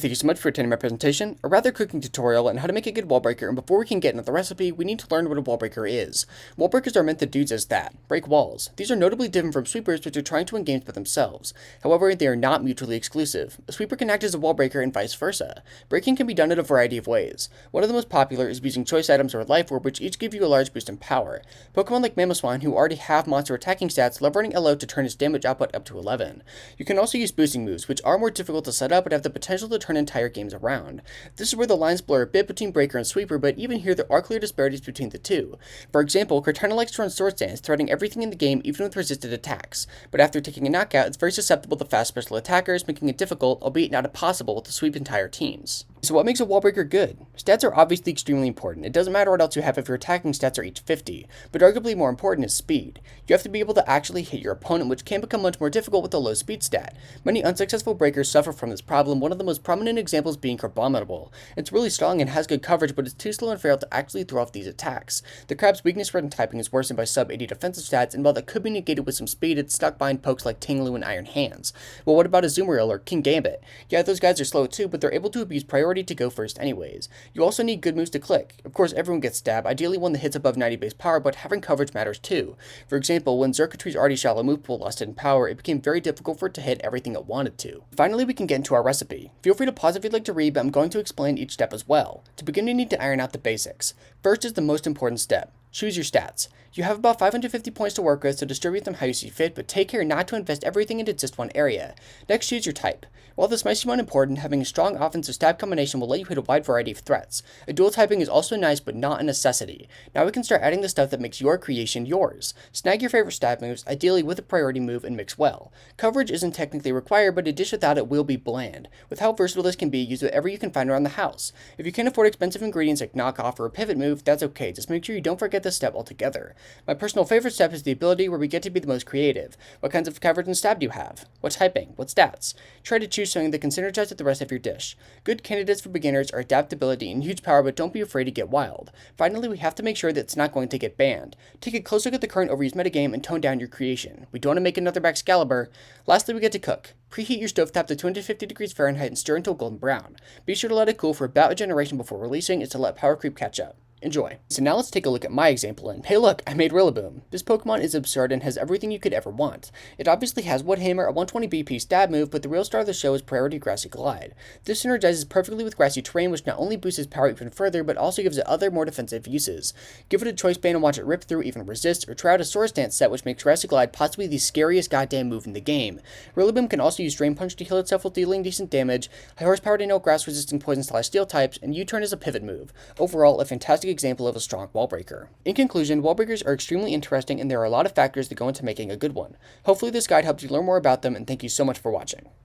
Thank you so much for attending my presentation, a rather cooking tutorial on how to make a good wallbreaker, and before we can get into the recipe, we need to learn what a wallbreaker is. Wallbreakers are meant to do just that, break walls. These are notably different from sweepers, which are trying to win games by themselves. However, they are not mutually exclusive. A sweeper can act as a wallbreaker and vice versa. Breaking can be done in a variety of ways. One of the most popular is using choice items or life orb, which each give you a large boost in power. Pokemon like Mamoswine, who already have monster attacking stats, love running LO to turn its damage output up to 11. You can also use boosting moves, which are more difficult to set up but have the potential to turn entire games around. This is where the lines blur a bit between Breaker and Sweeper, but even here there are clear disparities between the two. For example, Cortana likes to run Sword Stance, threatening everything in the game even with resisted attacks, but after taking a knockout, it's very susceptible to fast special attackers, making it difficult, albeit not impossible, to sweep entire teams. So what makes a wallbreaker good? Stats are obviously extremely important. It doesn't matter what else you have if your attacking stats are each 50, but arguably more important is speed. You have to be able to actually hit your opponent, which can become much more difficult with a low speed stat. Many unsuccessful breakers suffer from this problem, one of the most prominent examples being Crabominable. It's really strong and has good coverage, but it's too slow and frail to actually throw off these attacks. The crab's weakness spread and typing is worsened by sub 80 defensive stats, and while that could be negated with some speed, it's stuck behind pokes like Tinglu and Iron Hands. Well, what about Azumarill or King Gambit? Yeah, those guys are slow too, but they're able to abuse priority to go first anyways. You also need good moves to click. Of course, everyone gets stab, ideally one that hits above 90 base power, but having coverage matters too. For example, when Xurkitree's already shallow move pool lost in power, it became very difficult for it to hit everything it wanted to. Finally, we can get into our recipe. Feel free to pause if you'd like to read, but I'm going to explain each step as well. To begin, you need to iron out the basics. First is the most important step. Choose your stats. You have about 550 points to work with, so distribute them how you see fit, but take care not to invest everything into just one area. Next, choose your type. While this might seem unimportant, having a strong offensive stab combination will let you hit a wide variety of threats. A dual typing is also nice, but not a necessity. Now we can start adding the stuff that makes your creation yours. Snag your favorite stab moves, ideally with a priority move, and mix well. Coverage isn't technically required, but a dish without it will be bland. With how versatile this can be, use whatever you can find around the house. If you can't afford expensive ingredients like knockoff or a pivot move, that's okay, just make sure you don't forget this step altogether. My personal favorite step is the ability where we get to be the most creative. What kinds of coverage and stab do you have? What typing? What stats? Try to choose something that can synergize with the rest of your dish. Good candidates for beginners are adaptability and huge power, but don't be afraid to get wild. Finally, we have to make sure that it's not going to get banned. Take a close look at the current overused metagame and tone down your creation. We don't want to make another Excalibur. Lastly, we get to cook. Preheat your stovetop to 250 degrees Fahrenheit and stir until golden brown. Be sure to let it cool for about a generation before releasing, is to let power creep catch up. Enjoy. So now let's take a look at my example, and hey look, I made Rillaboom. This Pokemon is absurd and has everything you could ever want. It obviously has Wood Hammer, a 120 BP stab move, but the real star of the show is Priority Grassy Glide. This synergizes perfectly with grassy terrain, which not only boosts its power even further, but also gives it other more defensive uses. Give it a choice band and watch it rip through, even resist, or try out a Sword Stance set, which makes Grassy Glide possibly the scariest goddamn move in the game. Rillaboom can also use Drain Punch to heal itself while dealing decent damage, high horsepower to nail grass resisting poison/steel types, and U-turn is a pivot move. Overall, a fantastic example of a strong wallbreaker. In conclusion, wallbreakers are extremely interesting and there are a lot of factors that go into making a good one. Hopefully this guide helps you learn more about them, and thank you so much for watching.